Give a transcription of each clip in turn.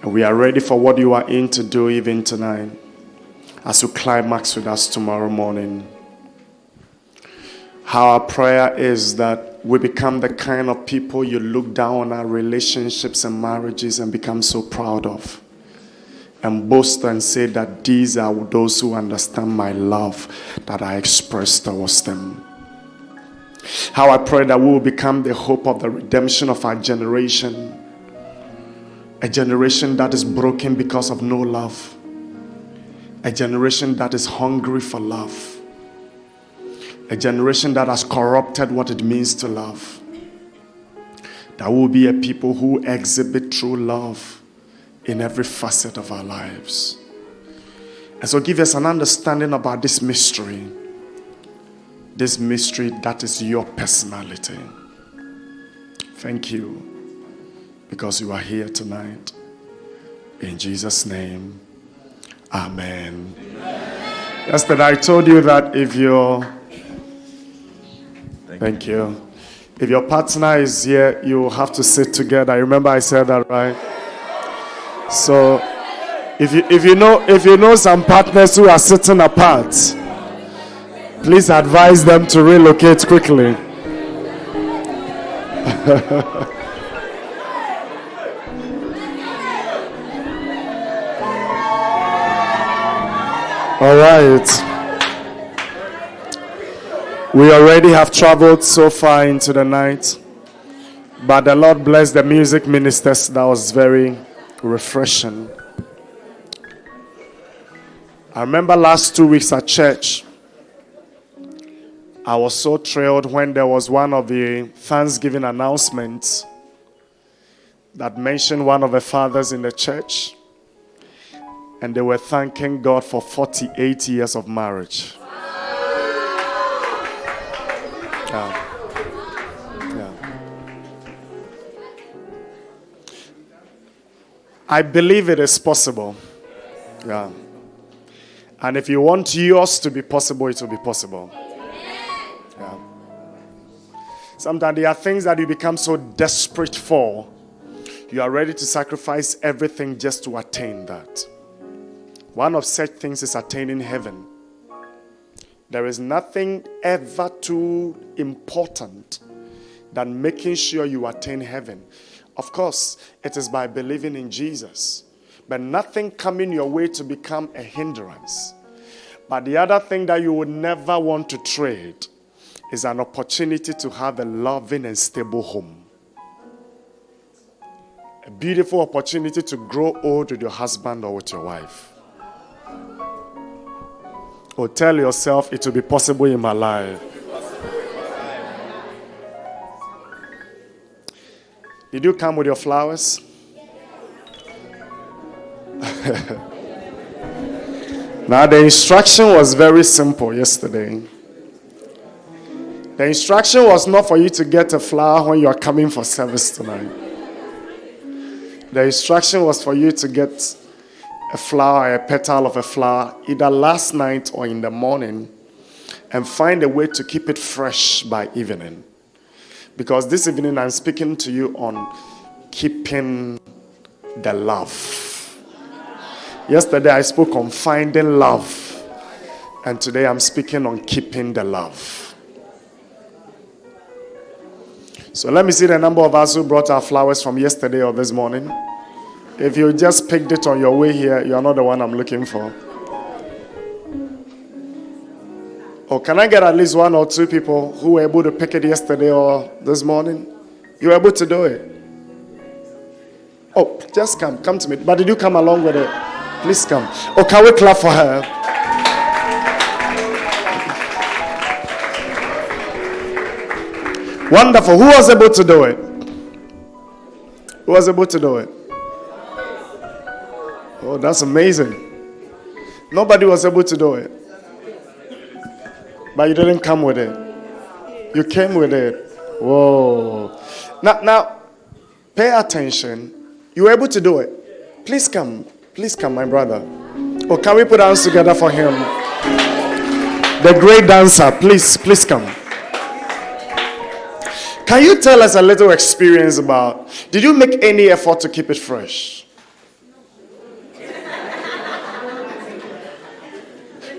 And we are ready for what you are in to do even tonight, as you climax with us tomorrow morning. Our prayer is that we become the kind of people you look down on our relationships and marriages and become so proud of, and boast and say that these are those who understand my love that I express towards them. How I pray that we will become the hope of the redemption of our generation, a generation that is broken because of no love, a generation that is hungry for love, a generation that has corrupted what it means to love. That will be a people who exhibit true love in every facet of our lives. And so give us an understanding about this mystery that is your personality. Thank you, because you are here tonight. In Jesus' name, amen. Yesterday I told you that if Thank you. If your partner is here, you have to sit together. I remember I said that, right? So, if you know some partners who are sitting apart, please advise them to relocate quickly. All right. We already have traveled so far into the night, but the Lord bless the music ministers. That was very refreshing. I remember last 2 weeks at church, I was so thrilled when there was one of the Thanksgiving announcements that mentioned one of the fathers in the church, and they were thanking God for 48 years of marriage. Yeah. I believe it is possible. Yeah. And if you want yours to be possible, it will be possible. Yeah. Sometimes there are things that you become so desperate for, you are ready to sacrifice everything just to attain that. One of such things is attaining heaven. There is nothing ever too important than making sure you attain heaven. Of course, it is by believing in Jesus, but nothing coming your way to become a hindrance. But the other thing that you would never want to trade is an opportunity to have a loving and stable home. A beautiful opportunity to grow old with your husband or with your wife. Or tell yourself, it will be possible in my life. Did you come with your flowers? Now, the instruction was very simple yesterday. The instruction was not for you to get a flower when you are coming for service tonight. The instruction was for you to get a flower, a petal of a flower, either last night or in the morning, and find a way to keep it fresh by evening. Because this evening I'm speaking to you on keeping the love. Yesterday I spoke on finding love, and today I'm speaking on keeping the love. So let me see the number of us who brought our flowers from yesterday or this morning. If you just picked it on your way here, you are not the one I'm looking for. Or can I get at least 1 or 2 people who were able to pick it yesterday or this morning? You were able to do it. Oh, just come to me. But did you come along with it? Please come. Oh, can we clap for her? Wonderful. Who was able to do it? Who was able to do it? Oh, that's amazing. Nobody was able to do it. But you didn't come with it. You came with it. Whoa. Now, pay attention. You were able to do it. Please come, my brother. Oh, can we put our hands together for him? The great dancer, please come. Can you tell us a little experience about, did you make any effort to keep it fresh?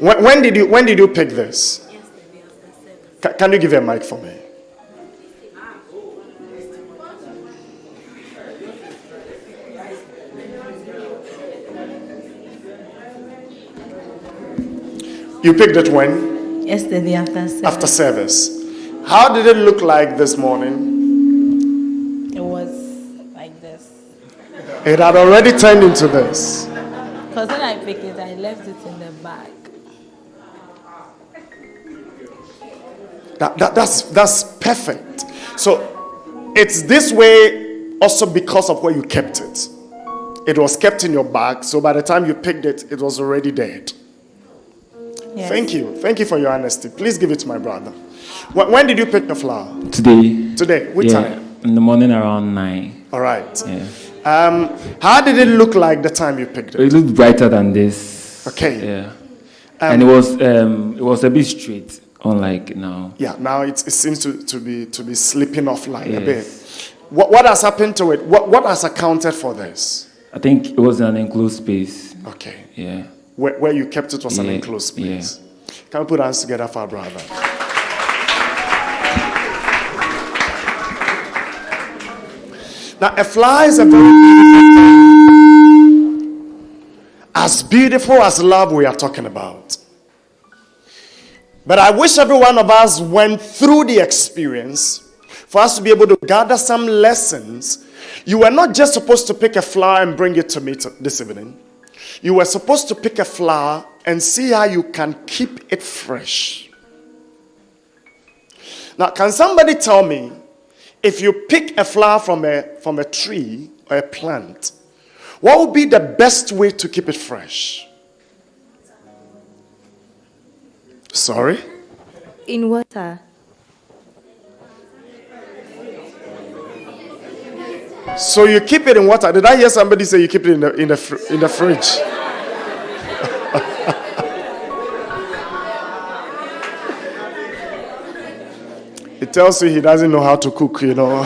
When did you pick this? Can you give a mic for me? You picked it when? Yesterday after service. After service. How did it look like this morning? It was like this. It had already turned into this. Because when I picked it, I left it in the bag. That's perfect. So it's this way also because of where you kept it. It was kept in your bag, so by the time you picked it, it was already dead. Yes. Thank you. Thank you for your honesty. Please give it to my brother. When did you pick the flower? Today. Which time? In the morning around 9. All right. Yeah. How did it look like the time you picked it? It looked brighter than this. Okay. Yeah. And it was a bit straight, unlike now. Yeah. Now it seems to be slipping off like a bit. What has happened to it? What has accounted for this? I think it was an enclosed space. Okay. Yeah. Where you kept it was an enclosed space. Yeah. Can we put hands together for our brother? Now, a fly is a very beautiful thing. As beautiful as love we are talking about. But I wish every one of us went through the experience for us to be able to gather some lessons. You were not just supposed to pick a flower and bring it to me this evening. You were supposed to pick a flower and see how you can keep it fresh. Now, can somebody tell me, if you pick a flower from a tree or a plant, what would be the best way to keep it fresh? Sorry? In water. So you keep it in water. Did I hear somebody say you keep it in the fridge? It tells you he doesn't know how to cook, you know.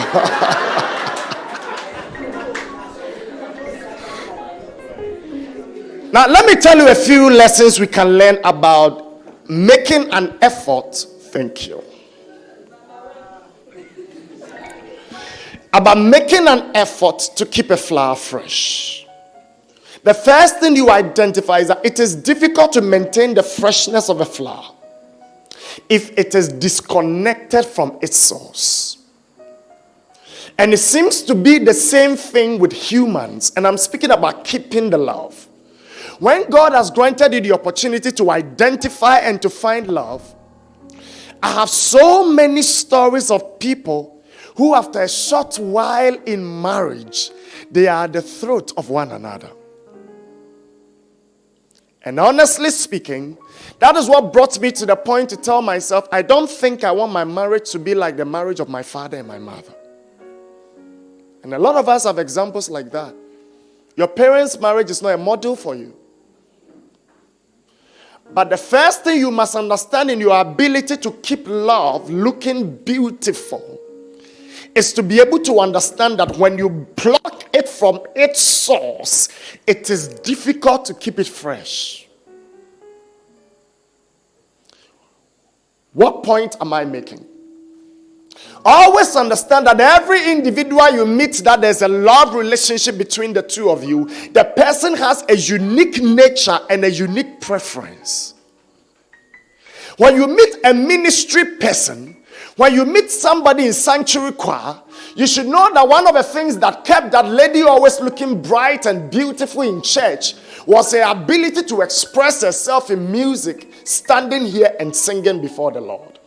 Now, let me tell you a few lessons we can learn about making an effort. Thank you. About making an effort to keep a flower fresh. The first thing you identify is that it is difficult to maintain the freshness of a flower if it is disconnected from its source. And it seems to be the same thing with humans. And I'm speaking about keeping the love. When God has granted you the opportunity to identify and to find love, I have so many stories of people who after a short while in marriage, they are at the throat of one another. And honestly speaking, that is what brought me to the point to tell myself, I don't think I want my marriage to be like the marriage of my father and my mother. And a lot of us have examples like that. Your parents' marriage is not a model for you. But the first thing you must understand in your ability to keep love looking beautiful is to be able to understand that when you pluck it from its source, it is difficult to keep it fresh. What point am I making? Always understand that every individual you meet, that there's a love relationship between the two of you. The person has a unique nature and a unique preference. When you meet a ministry person, when you meet somebody in sanctuary choir, you should know that one of the things that kept that lady always looking bright and beautiful in church was her ability to express herself in music, standing here and singing before the Lord.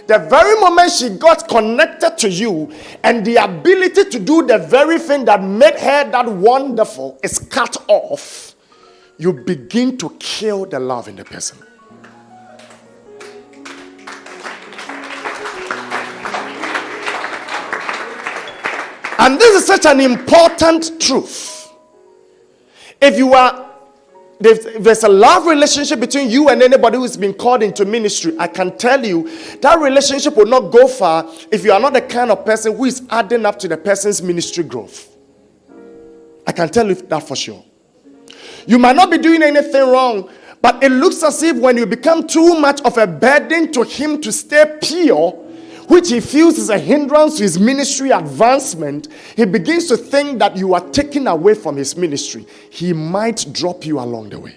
The very moment she got connected to you and the ability to do the very thing that made her that wonderful is cut off, you begin to kill the love in the person. And this is such an important truth. If there's a love relationship between you and anybody who's been called into ministry, I can tell you that relationship will not go far if you are not the kind of person who is adding up to the person's ministry growth. I can tell you that for sure. You might not be doing anything wrong, But it looks as if when you become too much of a burden to him to stay pure, which he feels is a hindrance to his ministry advancement, he begins to think that you are taken away from his ministry. He might drop you along the way.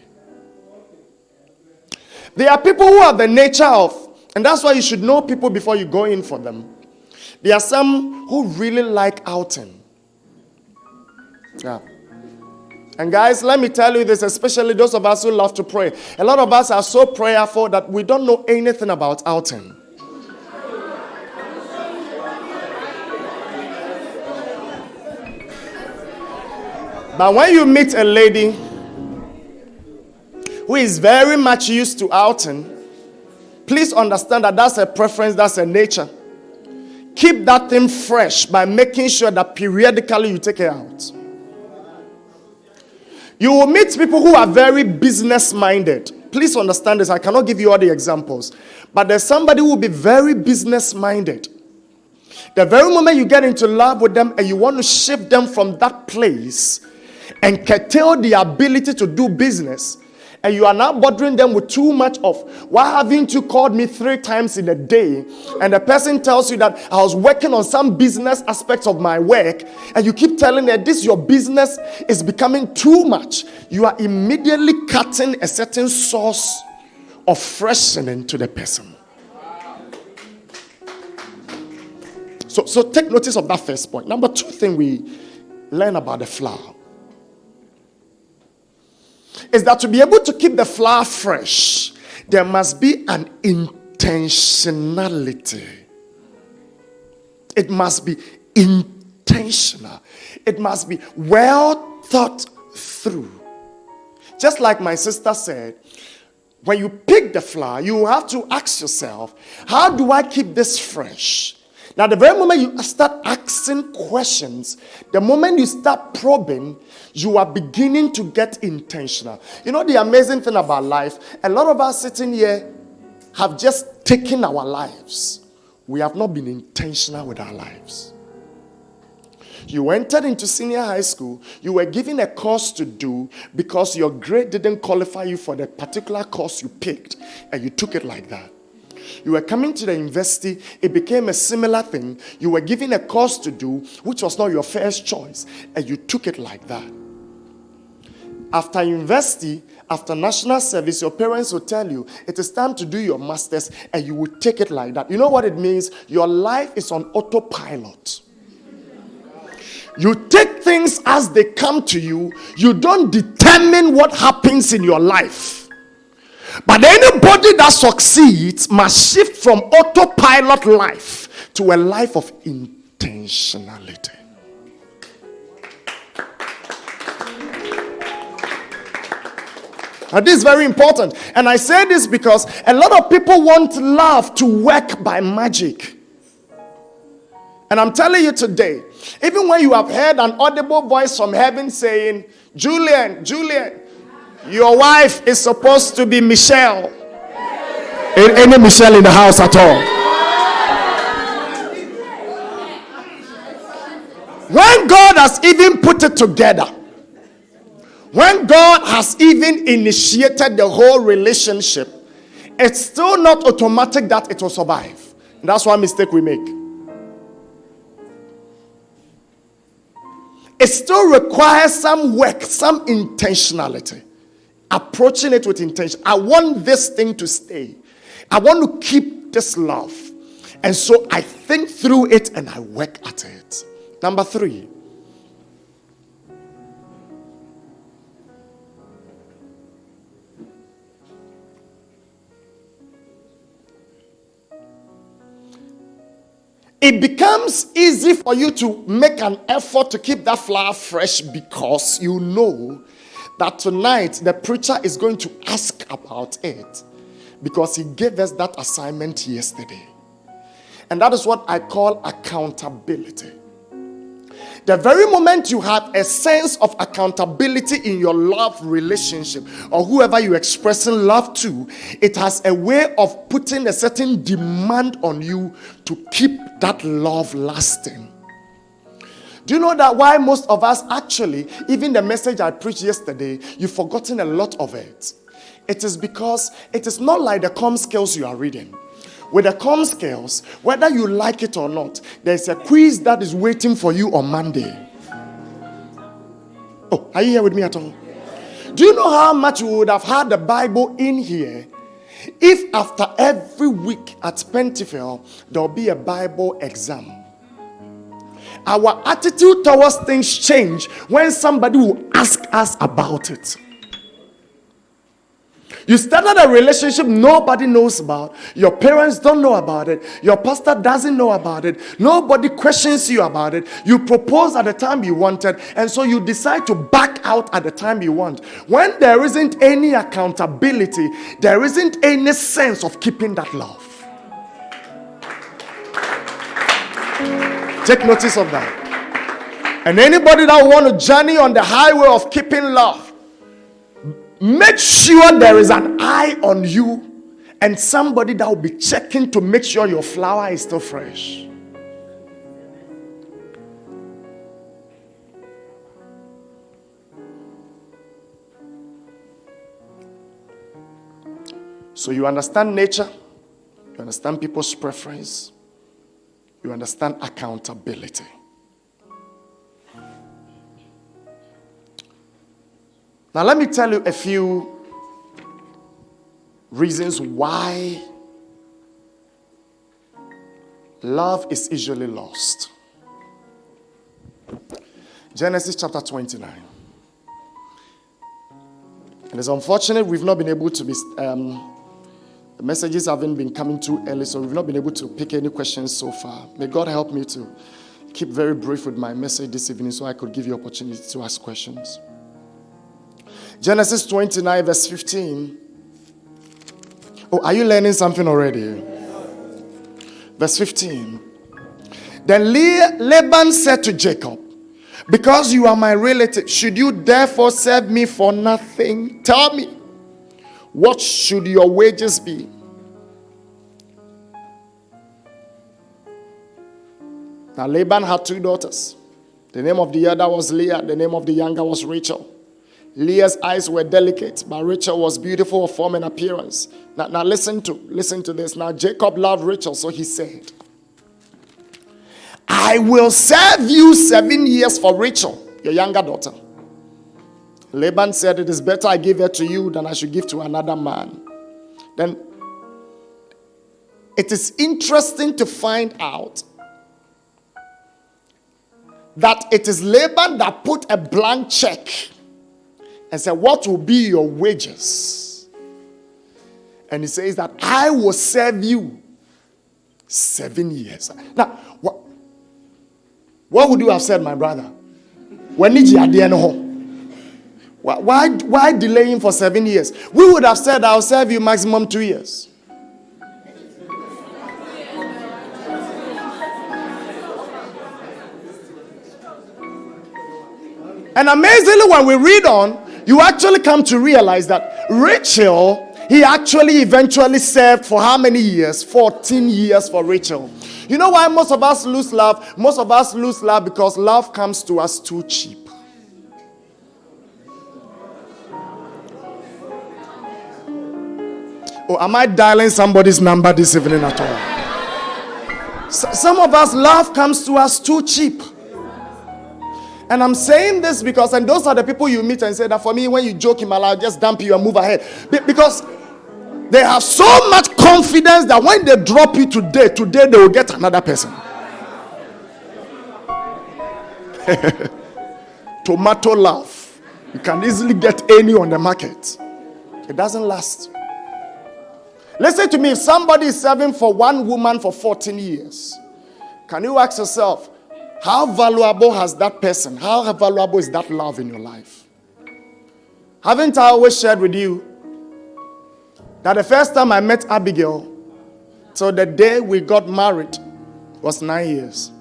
There are people who have the nature of, and that's why you should know people before you go in for them. There are some who really like outing. Yeah. And guys, let me tell you this, especially those of us who love to pray. A lot of us are so prayerful that we don't know anything about outing. But when you meet a lady who is very much used to outing, please understand that that's a preference, that's a nature. Keep that thing fresh by making sure that periodically you take her out. You will meet people who are very business-minded. Please understand this. I cannot give you all the examples. But there's somebody who will be very business-minded. The very moment you get into love with them and you want to shift them from that place and curtail the ability to do business, and you are now bothering them with too much of, why haven't you called me 3 times in a day? And the person tells you that I was working on some business aspects of my work, and you keep telling her this, your business is becoming too much. You are immediately cutting a certain source of freshening to the person. So take notice of that first point. Number 2 thing we learn about the flower is that to be able to keep the flower fresh, there must be an intentionality. It must be intentional. It must be well thought through. Just like my sister said, when you pick the flower, you have to ask yourself, how do I keep this fresh? Now, the very moment you start asking questions, the moment you start probing, you are beginning to get intentional. You know the amazing thing about life? A lot of us sitting here have just taken our lives. We have not been intentional with our lives. You entered into senior high school, you were given a course to do because your grade didn't qualify you for the particular course you picked, and you took it like that. You were coming to the university, it became a similar thing. You were given a course to do, which was not your first choice, and you took it like that. After university, after national service, your parents will tell you, it is time to do your master's, and you will take it like that. You know what it means? Your life is on autopilot. You take things as they come to you. You don't determine what happens in your life. But anybody that succeeds must shift from autopilot life to a life of intentionality. Now, this is very important. And I say this because a lot of people want love to work by magic. And I'm telling you today, even when you have heard an audible voice from heaven saying, Julian, your wife is supposed to be Michelle. Any Michelle in the house at all? When God has even put it together, when God has even initiated the whole relationship, it's still not automatic that it will survive. And that's one mistake we make. It still requires some work, some intentionality. Approaching it with intention. I want this thing to stay. I want to keep this love. And so I think through it and I work at it. Number 3. It becomes easy for you to make an effort to keep that flower fresh because you know that tonight the preacher is going to ask about it because he gave us that assignment yesterday. And that is what I call accountability. The very moment you have a sense of accountability in your love relationship or whoever you're expressing love to, it has a way of putting a certain demand on you to keep that love lasting. Do you know that why most of us actually, even the message I preached yesterday, you've forgotten a lot of it? It is because it is not like the com skills you are reading. With the com skills, whether you like it or not, there's a quiz that is waiting for you on Monday. Oh, are you here with me at all? Do you know how much we would have had the Bible in here if after every week at Pentefel there'll be a Bible exam? Our attitude towards things change when somebody will ask us about it. You started a relationship nobody knows about. Your parents don't know about it. Your pastor doesn't know about it. Nobody questions you about it. You propose at the time you wanted, and so you decide to back out at the time you want. When there isn't any accountability, there isn't any sense of keeping that love. Take notice of that. And anybody that want to journey on the highway of keeping love, make sure there is an eye on you and somebody that will be checking to make sure your flower is still fresh. So you understand nature, you understand people's preference, you understand accountability. Now, let me tell you a few reasons why love is easily lost. Genesis chapter 29. And it's unfortunate we've not been able to be, the messages haven't been coming too early, so we've not been able to pick any questions so far. May God help me to keep very brief with my message this evening so I could give you opportunity to ask questions. Genesis 29 verse 15. Oh, are you learning something already? Verse 15. Then Laban said to Jacob, because you are my relative, should you therefore serve me for nothing? Tell me, what should your wages be? Now Laban had 2 daughters. The name of the elder was Leah, the name of the younger was Rachel. Leah's eyes were delicate, but Rachel was beautiful of form and appearance. Now listen to this. Now Jacob loved Rachel, so he said, I will serve you 7 years for Rachel, your younger daughter. Laban said, it is better I give her to you than I should give to another man. Then it is interesting to find out that it is Laban that put a blank check and said, what will be your wages? And he says that I will serve you 7 years. Now, what would you have said, my brother? When did you why delaying for 7 years? We would have said, I'll serve you maximum 2 years. And amazingly, when we read on, you actually come to realize that Rachel, he actually eventually served for how many years? 14 years for Rachel. You know why most of us lose love? Most of us lose love because love comes to us too cheap. Oh, am I dialing somebody's number this evening at all? Some of us, love comes to us too cheap. And I'm saying this because, and those are the people you meet and say that for me, when you joke in my life, just dump you and move ahead. Because they have so much confidence that when they drop you today they will get another person. Tomato love. You can easily get any on the market. It doesn't last. Listen to me, if somebody is serving for one woman for 14 years, can you ask yourself, how valuable has that person, how valuable is that love in your life? Haven't I always shared with you that the first time I met Abigail, so the day we got married, was 9 years.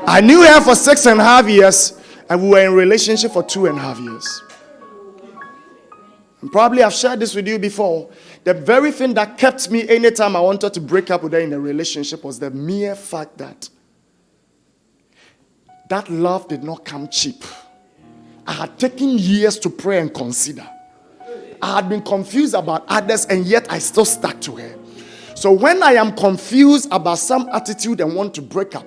I knew her for 6.5 years, and we were in a relationship for 2.5 years. And probably I've shared this with you before. The very thing that kept me anytime I wanted to break up with her in a relationship was the mere fact that that love did not come cheap. I had taken years to pray and consider. I had been confused about others, and yet I still stuck to her. So when I am confused about some attitude and want to break up,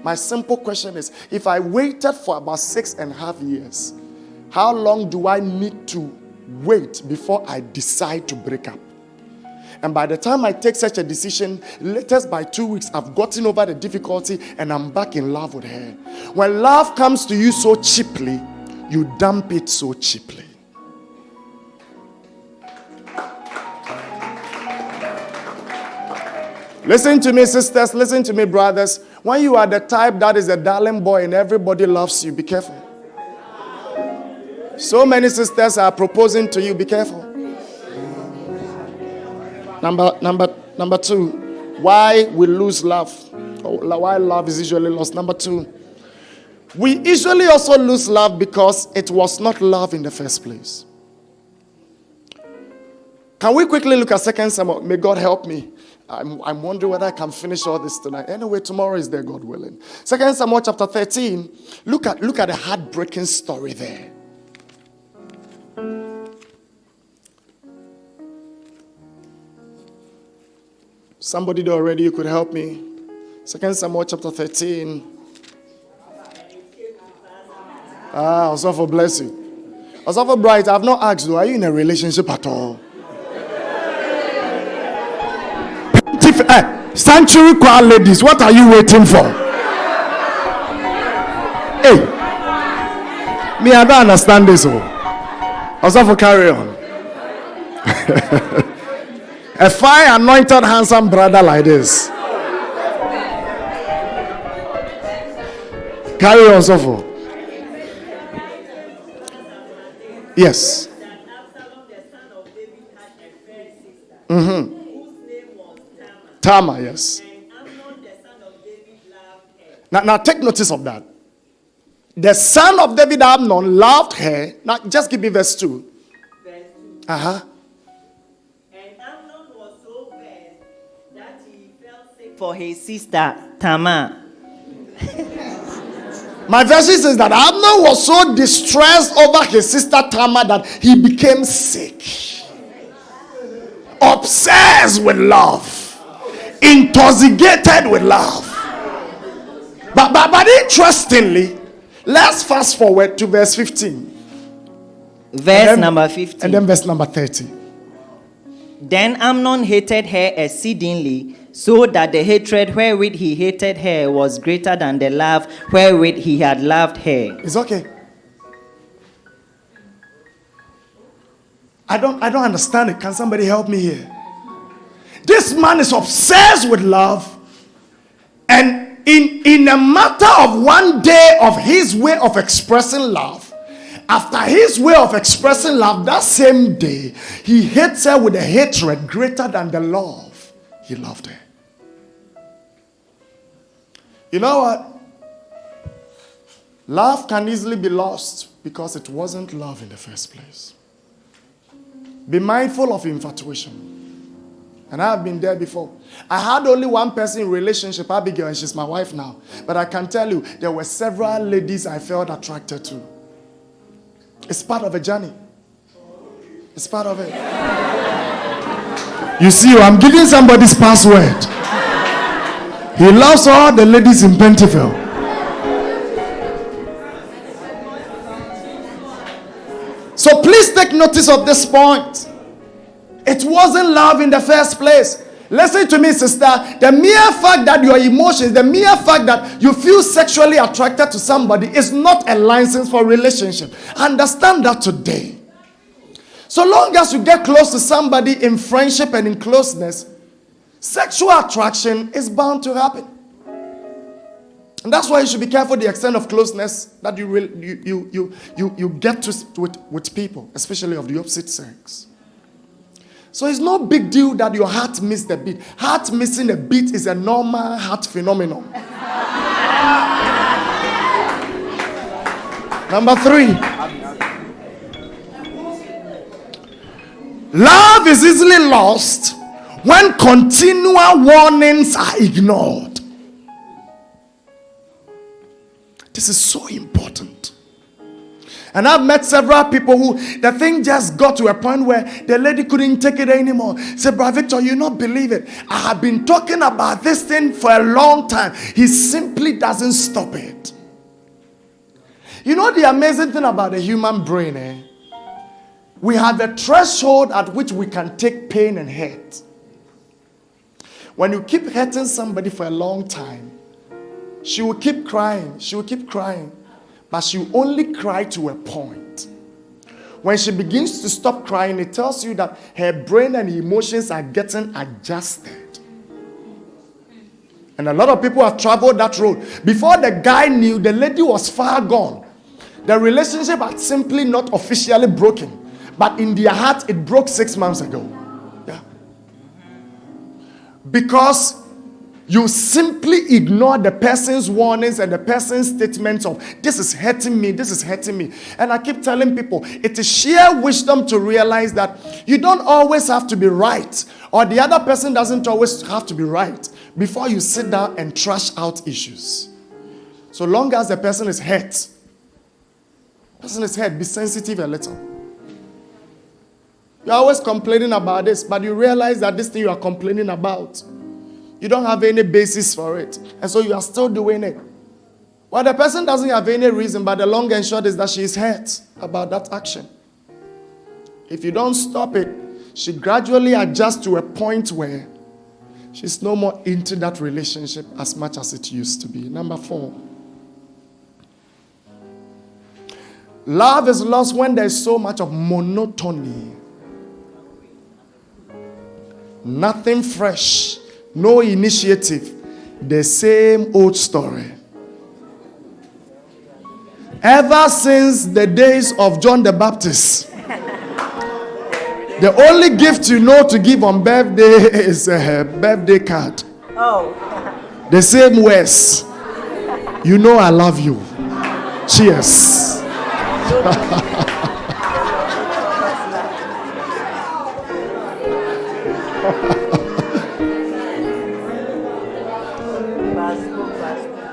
my simple question is, if I waited for about 6.5 years, how long do I need to wait before I decide to break up? And by the time I take such a decision, latest by 2 weeks, I've gotten over the difficulty and I'm back in love with her. When love comes to you so cheaply, you dump it so cheaply. Listen to me, sisters. Listen to me, brothers. When you are the type that is a darling boy and everybody loves you, be careful. So many sisters are proposing to you, be careful. Number two, why we lose love, or why love is usually lost. Number two, we usually also lose love because it was not love in the first place. Can we quickly look at 2 Samuel? May God help me. I'm wondering whether I can finish all this tonight. Anyway, tomorrow is there, God willing. 2 Samuel chapter 13. Look at the heartbreaking story there. Somebody there already, you could help me. 2 Samuel chapter 13. Osofo, bless you. Osofo Bright, I have not asked you, are you in a relationship at all? Sanctuary choir ladies, what are you waiting for? Hey, me, I don't understand this. Osofo, carry on. A fine, anointed, handsome brother like this. Carry on, Osofo. Yes. Mm-hmm. Tamar, yes. Now take notice of that. The son of David, Amnon, loved her. Now just give me verse 2. Uh-huh. And Amnon was so vexed that he felt sick for his sister Tamar. My verse says that Amnon was so distressed over his sister Tamar that he became sick. Obsessed with love. Intoxicated with love. But interestingly, let's fast forward to verse 15. Number 15. And then verse number 30. Then Amnon hated her exceedingly, so that the hatred wherewith he hated her was greater than the love wherewith he had loved her. It's okay. I don't understand it. Can somebody help me here? This man is obsessed with love, and in a matter of one day of his way of expressing love, after his way of expressing love, that same day, he hates her with a hatred greater than the love he loved her. You know what? Love can easily be lost because it wasn't love in the first place. Be mindful of infatuation. And I have been there before. I had only one person in relationship, Abigail, and she's my wife now. But I can tell you, there were several ladies I felt attracted to. It's part of a journey. It's part of it. You see, I'm giving somebody's password. He loves all the ladies in Pentefel. So please take notice of this point. It wasn't love in the first place. Listen to me, sister. The mere fact that your emotions, the mere fact that you feel sexually attracted to somebody is not a license for relationship. Understand that today. So long as you get close to somebody in friendship and in closeness, sexual attraction is bound to happen. And that's why you should be careful the extent of closeness that you get to with people, especially of the opposite sex. So it's no big deal that your heart missed a beat. Heart missing a beat is a normal heart phenomenon. Number 3. Love is easily lost when continual warnings are ignored. This is so important. And I've met several people who the thing just got to a point where the lady couldn't take it anymore. Say, Brother Victor, you not believe it. I have been talking about this thing for a long time. He simply doesn't stop it. You know the amazing thing about the human brain, eh? We have a threshold at which we can take pain and hurt. When you keep hurting somebody for a long time, she will keep crying. She will keep crying. But she will only cry to a point. When she begins to stop crying, it tells you that her brain and emotions are getting adjusted. And a lot of people have traveled that road. Before the guy knew, the lady was far gone. The relationship had simply not officially broken. But in their heart, it broke 6 months ago. Yeah. Because you simply ignore the person's warnings and the person's statements of, this is hurting me, this is hurting me. And I keep telling people, it is sheer wisdom to realize that you don't always have to be right, or the other person doesn't always have to be right before you sit down and trash out issues. So long as the person is hurt, be sensitive a little. You're always complaining about this, but you realize that this thing you are complaining about, you don't have any basis for it. And so you are still doing it. Well, the person doesn't have any reason, but the long and short is that she is hurt about that action. If you don't stop it, she gradually adjusts to a point where she's no more into that relationship as much as it used to be. Number 4. Love is lost when there's so much of monotony. Nothing fresh. No initiative. The same old story. Ever since the days of John the Baptist, the only gift you know to give on birthday is a birthday card. Oh. The same words. You know I love you. Cheers.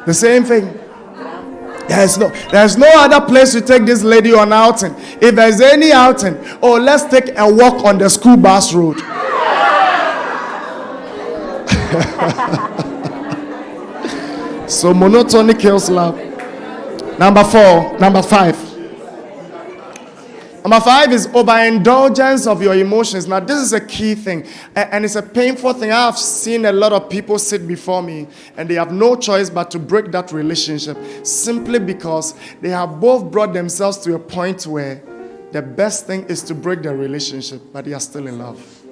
The same thing. There's no other place to take this lady on outing. If there's any outing, let's take a walk on the school bus road. So monotony kills love. Number 5. Number 5 is overindulgence of your emotions. Now, this is a key thing, and it's a painful thing. I've seen a lot of people sit before me, and they have no choice but to break that relationship simply because they have both brought themselves to a point where the best thing is to break the relationship, but they are still in love.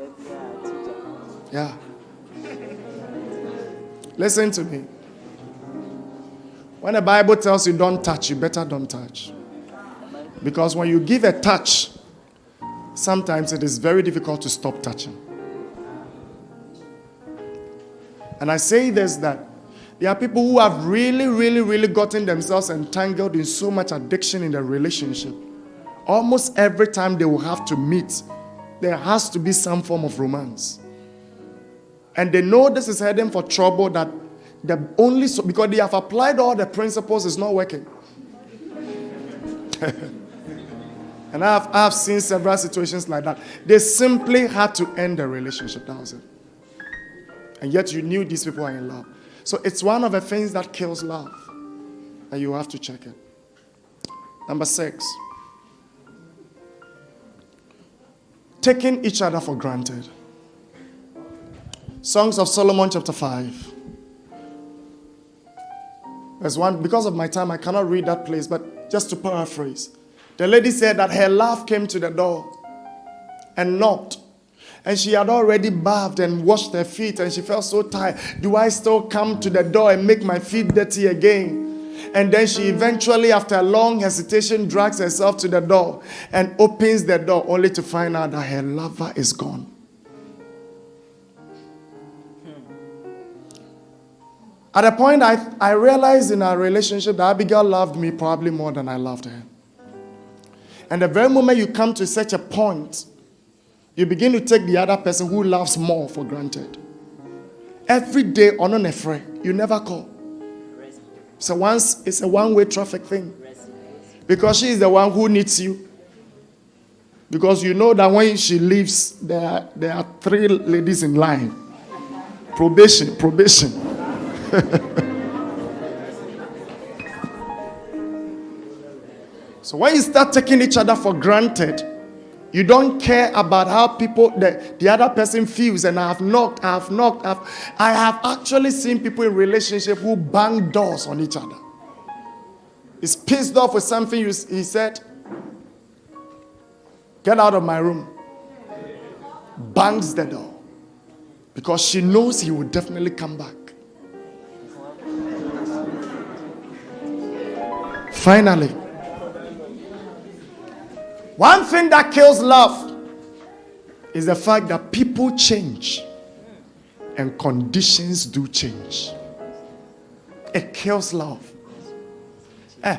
Yeah. Listen to me. When the Bible tells you don't touch, you better don't touch. Because when you give a touch, sometimes it is very difficult to stop touching. And I say this, that there are people who have really gotten themselves entangled in so much addiction in their relationship. Almost every time they will have to meet, there has to be some form of romance. And they know this is heading for trouble, that because they have applied all the principles, it's not working. And I've seen several situations like that. They simply had to end the relationship. That was it. And yet you knew these people are in love. So it's one of the things that kills love. And you have to check it. Number 6. Taking each other for granted. Songs of Solomon chapter 5. There's one, because of my time, I cannot read that place, but just to paraphrase. The lady said that her love came to the door and knocked. And she had already bathed and washed her feet, and she felt so tired. Do I still come to the door and make my feet dirty again? And then she eventually, after a long hesitation, drags herself to the door and opens the door, only to find out that her lover is gone. At a point, I realized in our relationship that Abigail loved me probably more than I loved her. And the very moment you come to such a point, you begin to take the other person who loves more for granted. Every day, on a friend, you never call. It's a one-way traffic thing. Because she is the one who needs you. Because you know that when she leaves, there are 3 ladies in line. Probation. So when you start taking each other for granted, you don't care about how the other person feels. And I have actually seen people in relationship who bang doors on each other. He's pissed off with something he said. Get out of my room. Bangs the door. Because she knows he will definitely come back. Finally, one thing that kills love is the fact that people change and conditions do change. It kills love.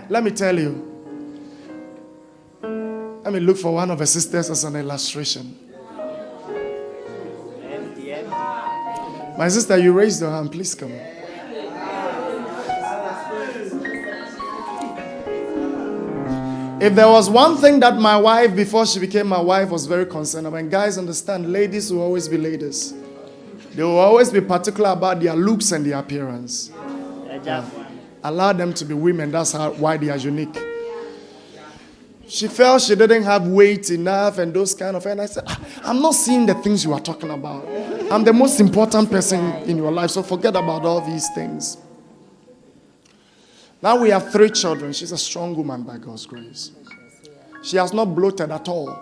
Let me tell you. Let me look for one of the sisters as an illustration. My sister, you raised your hand. Please come. If there was one thing that my wife, before she became my wife, was very concerned about, and guys understand, ladies will always be ladies. They will always be particular about their looks and their appearance. Allow them to be women. That's why they are unique. She felt she didn't have weight enough and those kind of things. And I said, I'm not seeing the things you are talking about. I'm the most important person in your life, so forget about all these things. Now we have 3 children. She's a strong woman by God's grace. She has not bloated at all.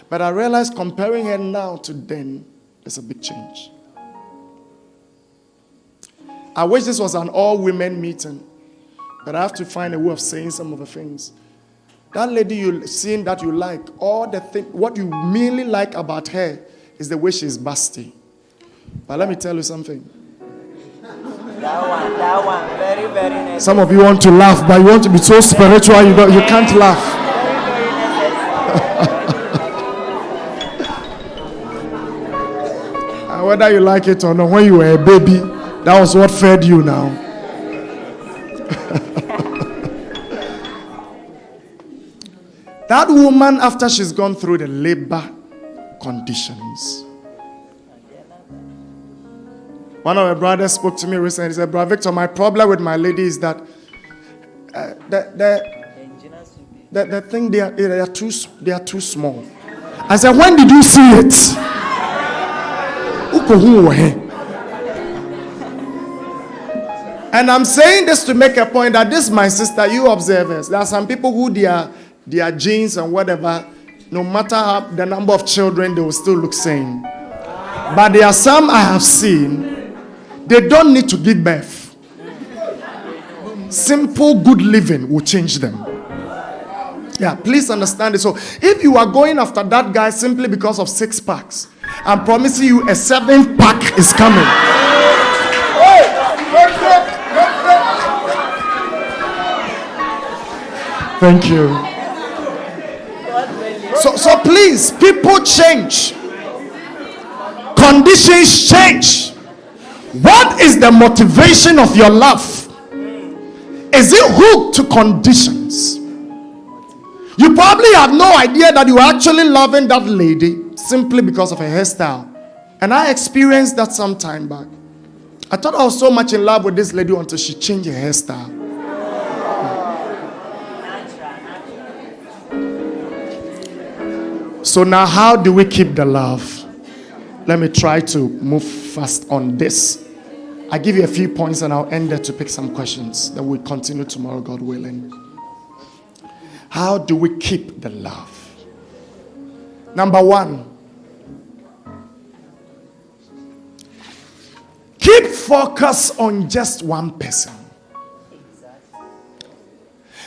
But I realized comparing her now to then, there's a big change. I wish this was an all-women meeting, but I have to find a way of saying some of the things. That lady you've seen that you like, what you mainly like about her is the way she's busty. But let me tell you something. That one, very, very nice. Some of you want to laugh, but you want to be so spiritual, you can't laugh. And whether you like it or not, when you were a baby, that was what fed you now. That woman, after she's gone through the labor conditions. One of my brothers spoke to me recently. He said, Brother Victor, my problem with my lady is that the thing they are too small. I said, when did you see it? And I'm saying this to make a point that this, my sister, you observers, there are some people who their genes and whatever, no matter how the number of children, they will still look same. But there are some I have seen, they don't need to give birth. Simple good living will change them. Yeah, please understand it. So if you are going after that guy simply because of 6 packs, I'm promising you a 7th pack is coming. Thank you. So please, people change. Conditions change. What is the motivation of your love? Is it hooked to conditions? You probably have no idea that you are actually loving that lady simply because of her hairstyle. And I experienced that some time back. I thought I was so much in love with this lady until she changed her hairstyle. So now how do we keep the love? Let me try to move fast on this. I give you a few points and I'll end there to pick some questions that we'll continue tomorrow, God willing. How do we keep the love? Number 1, keep focus on just one person.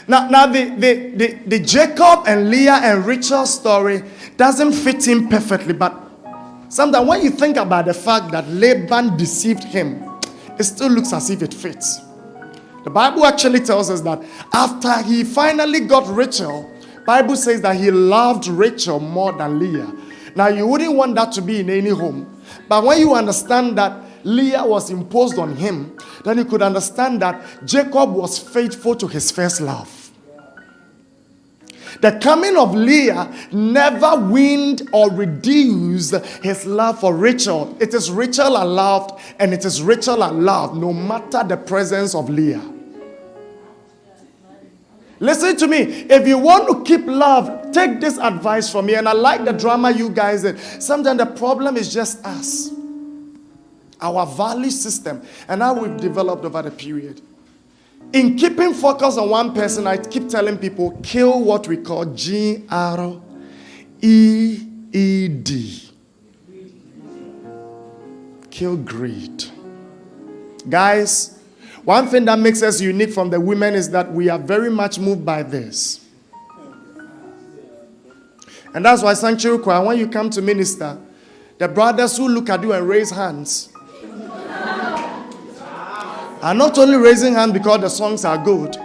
Now the Jacob and Leah and Rachel story doesn't fit in perfectly, but sometimes when you think about the fact that Laban deceived him, it still looks as if it fits. The Bible actually tells us that after he finally got Rachel, Bible says that he loved Rachel more than Leah. Now you wouldn't want that to be in any home, but when you understand that Leah was imposed on him, then you could understand that Jacob was faithful to his first love. The coming of Leah never weaned or reduced his love for Rachel. It is Rachel I loved, and it is Rachel I loved no matter the presence of Leah. Listen to me. If you want to keep love, take this advice from me. And I like the drama you guys did. Sometimes the problem is just us. Our value system. And how we've developed over the period. In keeping focus on one person, I keep telling people, kill what we call GREED. Kill greed. Guys, one thing that makes us unique from the women is that we are very much moved by this. And that's why Sanctuary Choir, when you come to minister, the brothers who look at you and raise hands are not only raising hands because the songs are good,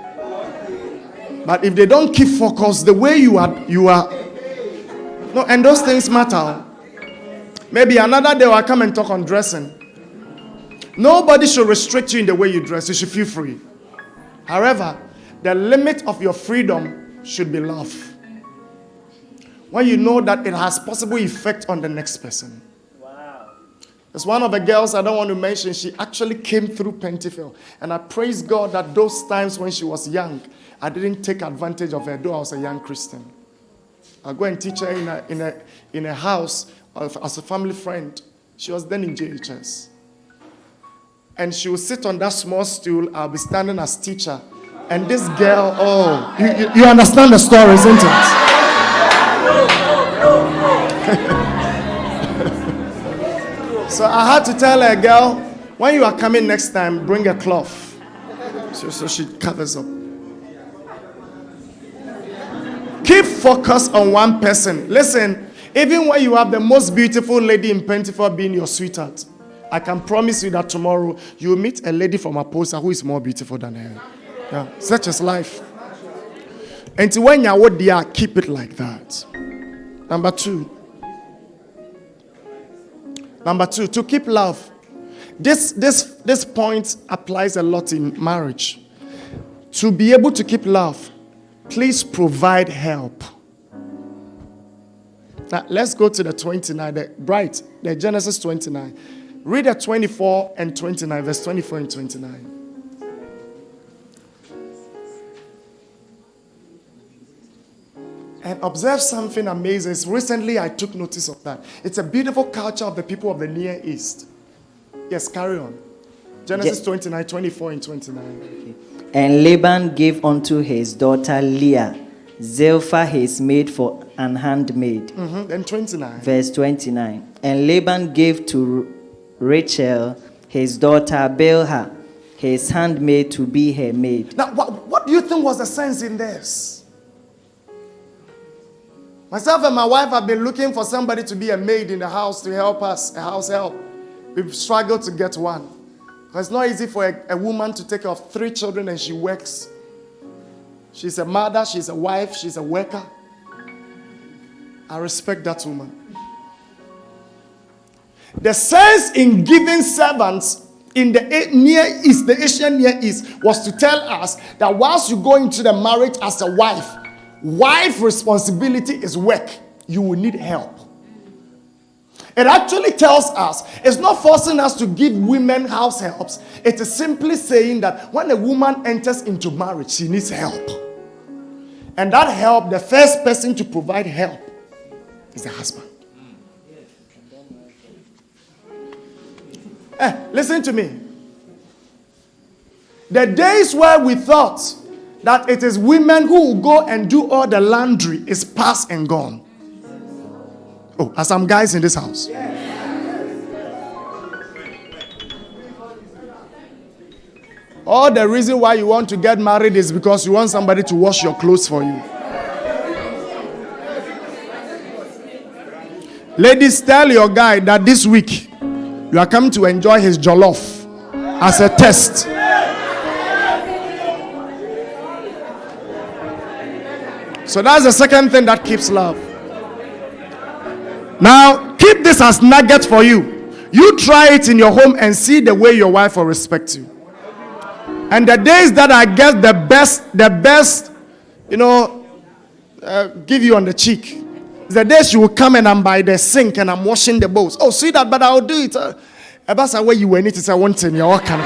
but if they don't keep focus the way you are. No, and those things matter. Maybe another day I'll come and talk on dressing. Nobody should restrict you in the way you dress. You should feel free. However, the limit of your freedom should be love. When you know that it has possible effect on the next person. Wow. There's one of the girls I don't want to mention. She actually came through Pentefel. And I praise God that those times when she was young, I didn't take advantage of her, though I was a young Christian. I'll go and teach her in a house as a family friend. She was then in JHS. And she will sit on that small stool. I'll be standing as teacher. And this girl, you understand the story, isn't it? So I had to tell her, girl, when you are coming next time, bring a cloth. So she covers up. Keep focus on one person. Listen, even when you have the most beautiful lady in Pentefel being your sweetheart, I can promise you that tomorrow you'll meet a lady from Aposa who is more beautiful than her. Yeah, such is life. And when you're what they are, keep it like that. Number two, to keep love. This point applies a lot in marriage. To be able to keep love, please provide help. Now, let's go to the 29, the Genesis 29. Read the 24 and 29, verse 24 and 29. And observe something amazing. Recently, I took notice of that. It's a beautiful culture of the people of the Near East. Yes, carry on. Genesis 29, 24 and 29. Okay. And Laban gave unto his daughter Leah Zilpah his maid for an handmaid. Then 29. Verse 29. And Laban gave to Rachel his daughter Bilhah his handmaid to be her maid. Now, what do you think was the sense in this? Myself and my wife have been looking for somebody to be a maid in the house to help us, a house help. We've struggled to get one. Because it's not easy for a woman to take care of 3 children and she works. She's a mother, she's a wife, she's a worker. I respect that woman. The sense in giving servants in the Near East, the Asian Near East, was to tell us that whilst you go into the marriage as a wife responsibility is work. You will need help. It actually tells us, it's not forcing us to give women house helps. It is simply saying that when a woman enters into marriage, she needs help. And that help, the first person to provide help is the husband. Listen to me. The days where we thought that it is women who will go and do all the laundry is past and gone. Oh, are some guys in this house? All the reason why you want to get married is because you want somebody to wash your clothes for you. Ladies, tell your guy that this week you are coming to enjoy his jollof as a test. So that's the second thing that keeps love. Now, keep this as nugget for you. You try it in your home and see the way your wife will respect you. And the days that I get the best, give you on the cheek. The day she will come and I'm by the sink and I'm washing the bowls. Oh, see that, but I'll do it. About where you were, it is I want in your can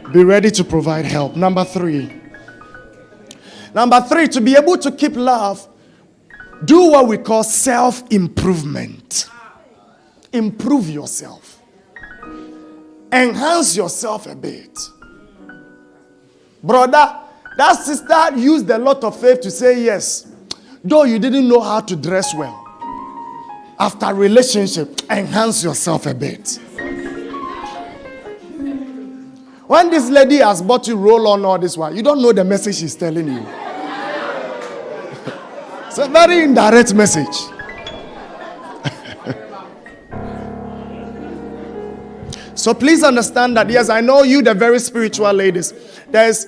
no. Be ready to provide help. Number three, to be able to keep love, do what we call self-improvement. Improve yourself. Enhance yourself a bit. Brother, that sister used a lot of faith to say yes. Though you didn't know how to dress well. After relationship, enhance yourself a bit. When this lady has bought you roll on all this while, you don't know the message she's telling you. It's a very indirect message. So please understand that, yes, I know you, the very spiritual ladies. There's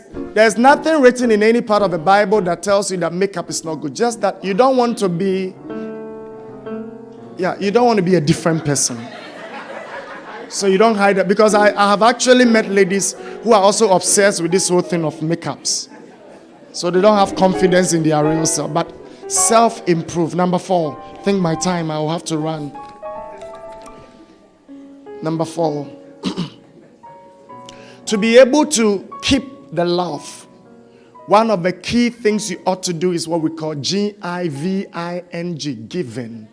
nothing written in any part of the Bible that tells you that makeup is not good. Just that you don't want to be, you don't want to be a different person. So you don't hide it. Because I have actually met ladies who are also obsessed with this whole thing of makeups. So they don't have confidence in their real self. But self-improve. Number 4. I think my time, I will have to run. Number 4. To be able to keep the love, one of the key things you ought to do is what we call giving, giving.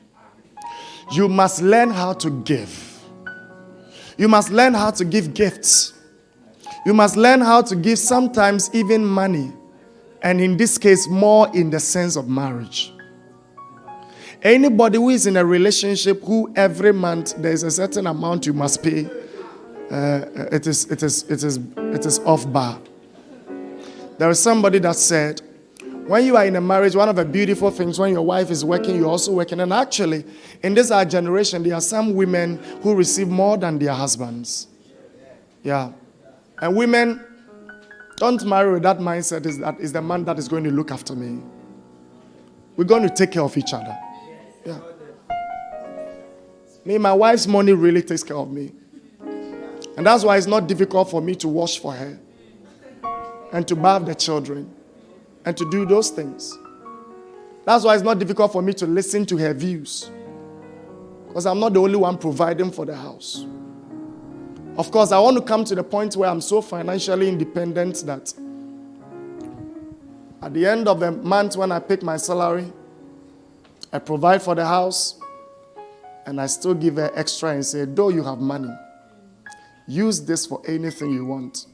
You must learn how to give. You must learn how to give gifts. You must learn how to give sometimes even money. And in this case, more in the sense of marriage. Anybody who is in a relationship who every month there is a certain amount you must pay, it is off bar. There is somebody that said, when you are in a marriage, one of the beautiful things, when your wife is working, you're also working. And actually, in this our generation, there are some women who receive more than their husbands. Yeah. And women, don't marry with that mindset is the man that is going to look after me. We're going to take care of each other. Yeah. My wife's money really takes care of me. And that's why it's not difficult for me to wash for her and to bathe the children and to do those things. That's why it's not difficult for me to listen to her views, because I'm not the only one providing for the house. Of course, I want to come to the point where I'm so financially independent that at the end of the month when I pick my salary, I provide for the house and I still give her extra and say, though you have money, use this for anything you want.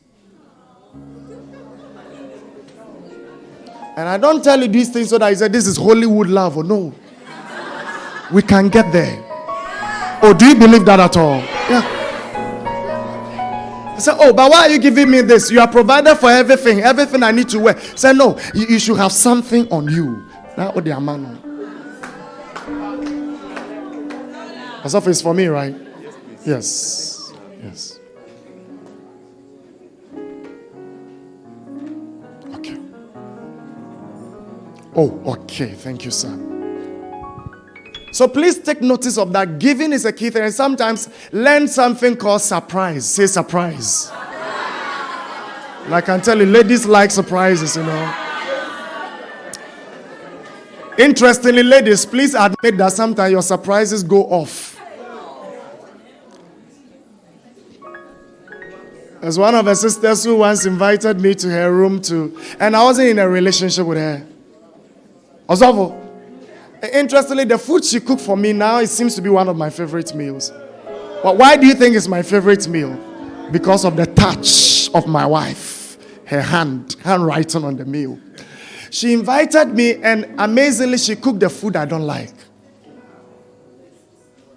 And I don't tell you these things so that you say this is Hollywood love or no. We can get there. Oh, do you believe that at all? Yeah. I said, oh, but why are you giving me this? You are provided for everything I need to wear. Say, no, you should have something on you. That's what they are man. As if it's for me, right? Yes. Yes. Okay. Oh, okay. Thank you, sir. So please take notice of that. Giving is a key thing. And sometimes learn something called surprise. Say surprise. And I can tell you, ladies like surprises, you know. Interestingly, ladies, please admit that sometimes your surprises go off. There's one of her sisters who once invited me to her room and I wasn't in a relationship with her. Osavo. Interestingly, the food she cooked for me now, it seems to be one of my favorite meals. But why do you think it's my favorite meal? Because of the touch of my wife, her handwriting on the meal. She invited me and amazingly she cooked the food I don't like.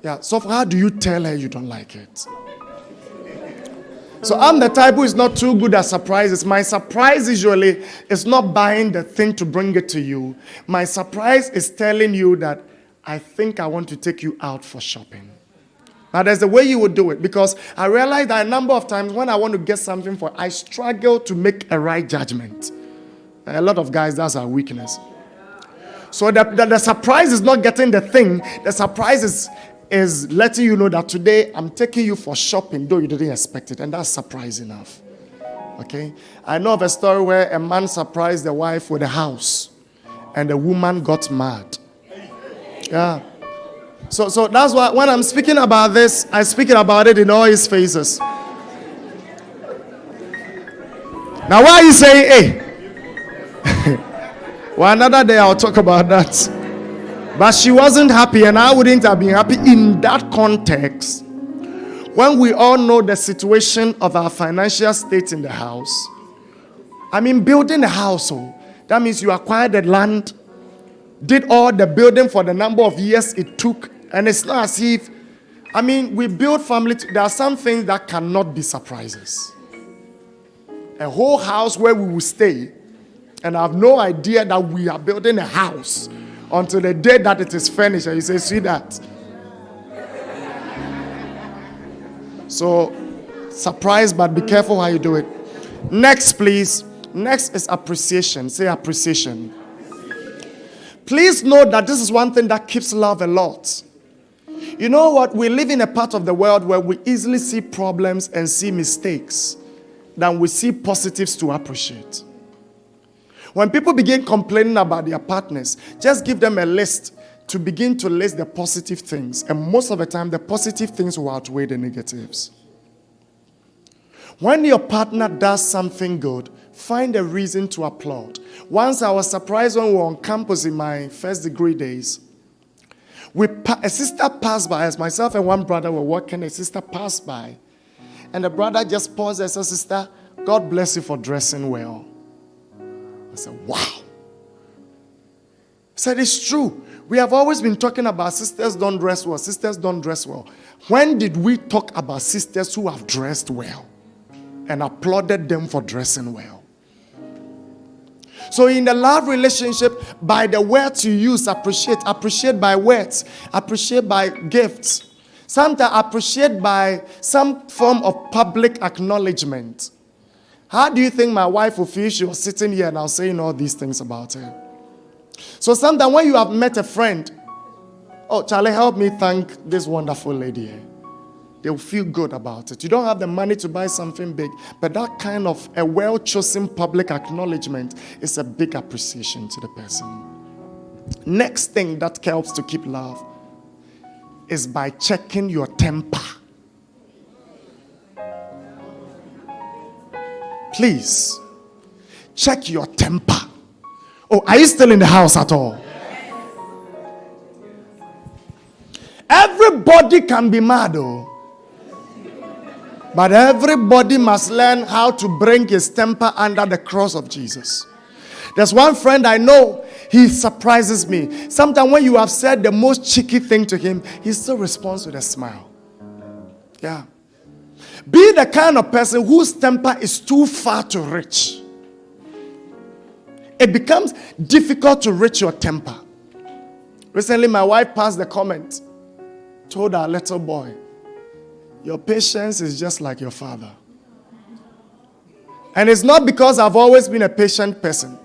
Yeah, so how do you tell her you don't like it? So I'm the type who is not too good at surprises. My surprise usually is not buying the thing to bring it to you. My surprise is telling you that I think I want to take you out for shopping. Now there's a way you would do it, because I realize that a number of times when I want to get something I struggle to make a right judgment. A lot of guys, that's our weakness. So the surprise is not getting the thing. The surprise is letting you know that today I'm taking you for shopping, though you didn't expect it. And that's surprise enough. Okay? I know of a story where a man surprised the wife with a house. And the woman got mad. Yeah. So that's why when I'm speaking about this, I speak about it in all his phases. Now why are you saying, hey? Well, another day I'll talk about that. But she wasn't happy, and I wouldn't have been happy in that context. When we all know the situation of our financial state in the house, I mean, building a household, that means you acquired the land, did all the building for the number of years it took, and it's not as if, I mean, we build family, there are some things that cannot be surprises. A whole house where we will stay, and I have no idea that we are building a house until the day that it is finished, and you say, see that. So, surprise, but be careful how you do it. Next, please. Next is appreciation. Say appreciation. Please note that this is one thing that keeps love a lot. You know what? We live in a part of the world where we easily see problems and see mistakes than we see positives to appreciate. When people begin complaining about their partners, just give them a list to begin to list the positive things. And most of the time, the positive things will outweigh the negatives. When your partner does something good, find a reason to applaud. Once I was surprised when we were on campus in my first degree days. A sister passed by, as myself and one brother were walking, a sister passed by. And the brother just paused and said, sister, God bless you for dressing well. I said, wow. I said, it's true. We have always been talking about sisters don't dress well. Sisters don't dress well. When did we talk about sisters who have dressed well and applauded them for dressing well? So in the love relationship, by the words you use, appreciate by words, appreciate by gifts. Sometimes appreciate by some form of public acknowledgement. How do you think my wife will feel she was sitting here and I was saying all these things about her? So sometimes when you have met a friend, oh, Charlie, help me thank this wonderful lady here. They will feel good about it. You don't have the money to buy something big, but that kind of a well-chosen public acknowledgement is a big appreciation to the person. Next thing that helps to keep love is by checking your temper. Please, check your temper. Oh, are you still in the house at all? Everybody can be mad, oh. But everybody must learn how to bring his temper under the cross of Jesus. There's one friend I know, he surprises me. Sometimes when you have said the most cheeky thing to him, he still responds with a smile. Yeah. Be the kind of person whose temper is too far to reach. It becomes difficult to reach your temper. Recently, my wife passed the comment, told our little boy, your patience is just like your father. And it's not because I've always been a patient person,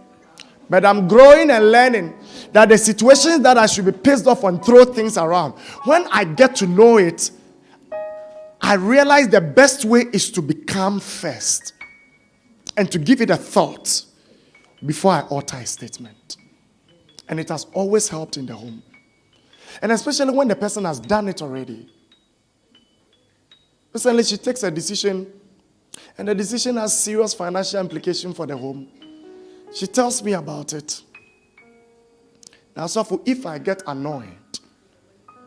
but I'm growing and learning that the situations that I should be pissed off and throw things around, when I get to know it, I realize the best way is to be calm first and to give it a thought before I utter a statement. And it has always helped in the home. And especially when the person has done it already. Recently, she takes a decision, and the decision has serious financial implication for the home. She tells me about it. Now, so if I get annoyed,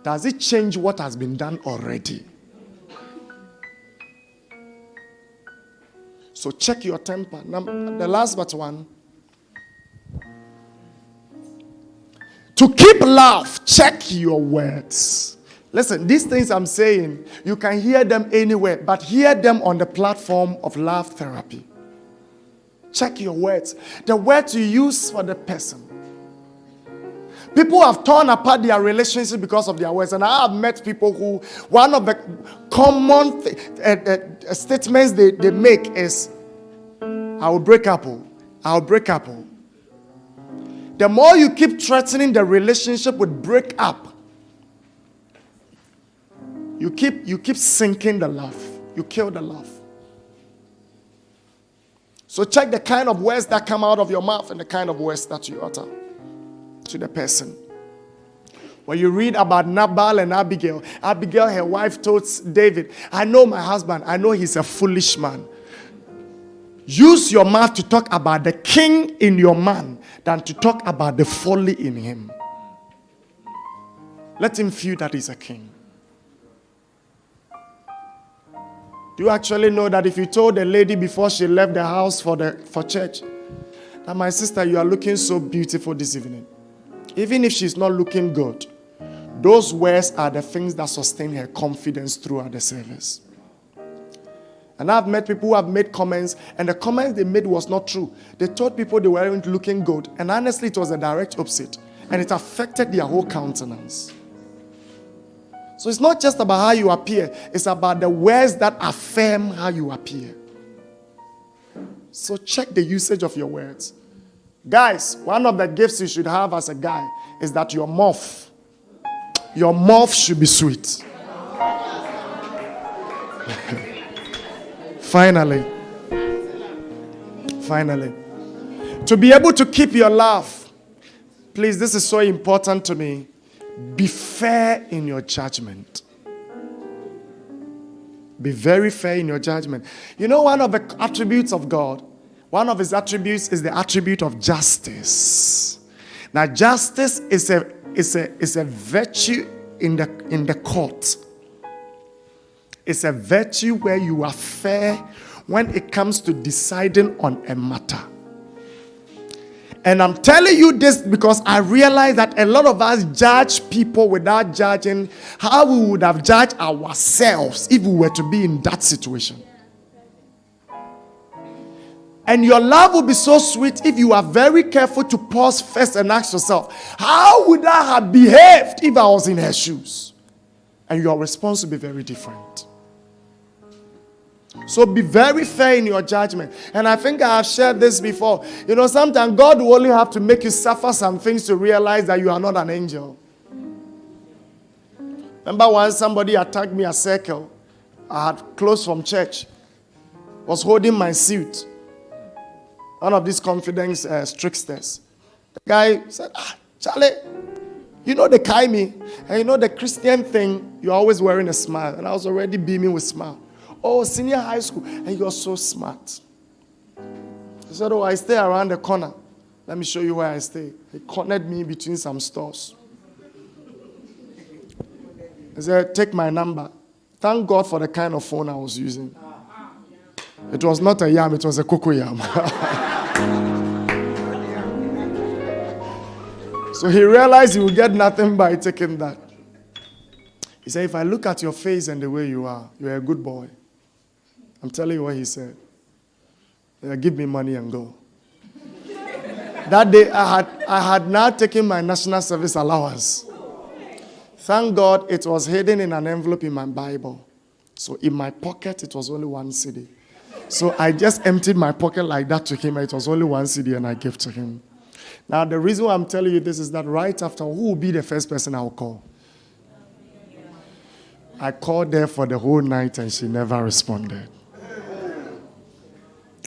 does it change what has been done already? So check your temper. The last but one. To keep love, check your words. Listen, these things I'm saying, you can hear them anywhere, but hear them on the platform of love therapy. Check your words. The words you use for the person. People have torn apart their relationship because of their words. And I have met people who, one of the common statements they make is, I will break up. I'll break up. the more you keep threatening, the relationship would break up. You keep sinking the love. You kill the love. So check the kind of words that come out of your mouth and the kind of words that you utter to the person. When you read about Nabal and Abigail, her wife, told David, I know my husband. I know he's a foolish man. Use your mouth to talk about the king in your man than to talk about the folly in him. Let him feel that he's a king. Do you actually know that if you told a lady before she left the house for church, that my sister, you are looking so beautiful this evening, even if she's not looking good, those words are the things that sustain her confidence throughout the service. And I've met people who have made comments, and the comments they made was not true. They told people they weren't looking good, and honestly, it was a direct opposite, and it affected their whole countenance. So it's not just about how you appear, it's about the words that affirm how you appear. So check the usage of your words. Guys, one of the gifts you should have as a guy is that your mouth should be sweet. Finally, to be able to keep your laugh, please, this is so important to me. Be fair in your judgment. Be very fair in your judgment. You know, one of the attributes of God, one of his attributes is the attribute of justice. Now, justice is a virtue in the court. It's a virtue where you are fair when it comes to deciding on a matter. And I'm telling you this because I realize that a lot of us judge people without judging how we would have judged ourselves if we were to be in that situation. And your love will be so sweet if you are very careful to pause first and ask yourself, how would I have behaved if I was in her shoes? And your response will be very different. So be very fair in your judgment. And I think I have shared this before. You know, sometimes God will only have to make you suffer some things to realize that you are not an angel. Remember once somebody attacked me at Circle. I had closed from church. Was holding my suit. One of these confidence tricksters. The guy said, Charlie, you know they carry me. And you know the Christian thing, you're always wearing a smile. And I was already beaming with smile. Oh, senior high school. And you're so smart. He said, oh, I stay around the corner. Let me show you where I stay. He cornered me between some stores. He said, take my number. Thank God for the kind of phone I was using. It was not a yam, it was a cocoa yam. So he realized he would get nothing by taking that. He said, if I look at your face and the way you are, you're a good boy. I'm telling you what he said. Give me money and go. That day, I had now taken my national service allowance. Thank God it was hidden in an envelope in my Bible. So in my pocket, it was only 1 cedi. So I just emptied my pocket like that to him. It was only 1 cedi and I gave to him. Now, the reason why I'm telling you this is that right after, who will be the first person I will call? I called her for the whole night and she never responded.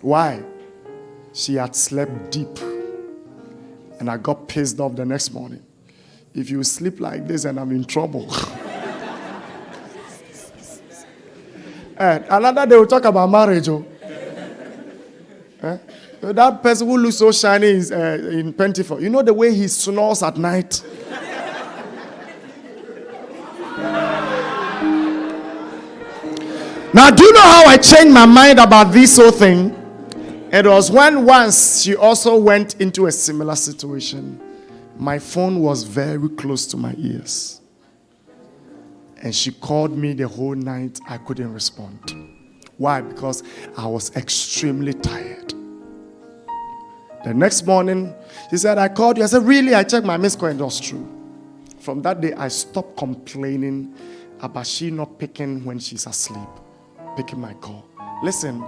Why? She had slept deep. And I got pissed off the next morning. If you sleep like this and I'm in trouble. And another day we'll talk about marriage. That person who looks so shiny is in Pentefel. You know the way he snores at night? Now, do you know how I changed my mind about this whole thing? It was when once she also went into a similar situation. My phone was very close to my ears. And she called me the whole night. I couldn't respond. Why? Because I was extremely tired. The next morning, she said, I called you. I said, really? I checked my missed call and it was true. From that day, I stopped complaining about she not picking when she's asleep, picking my call. Listen,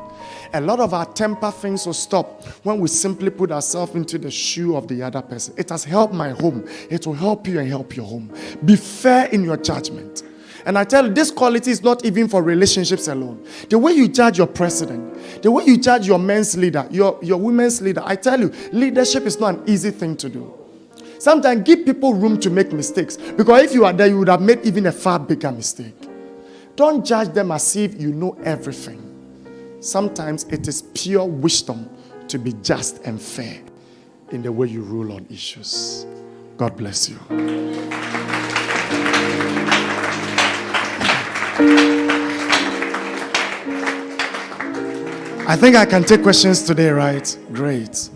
a lot of our temper things will stop when we simply put ourselves into the shoe of the other person. It has helped my home. It will help you and help your home. Be fair in your judgment. And I tell you, this quality is not even for relationships alone. The way you judge your president, the way you judge your men's leader, your women's leader, I tell you, leadership is not an easy thing to do. Sometimes give people room to make mistakes, because if you are there, you would have made even a far bigger mistake. Don't judge them as if you know everything. Sometimes it is pure wisdom to be just and fair in the way you rule on issues. God bless you. I think I can take questions today, right? Great.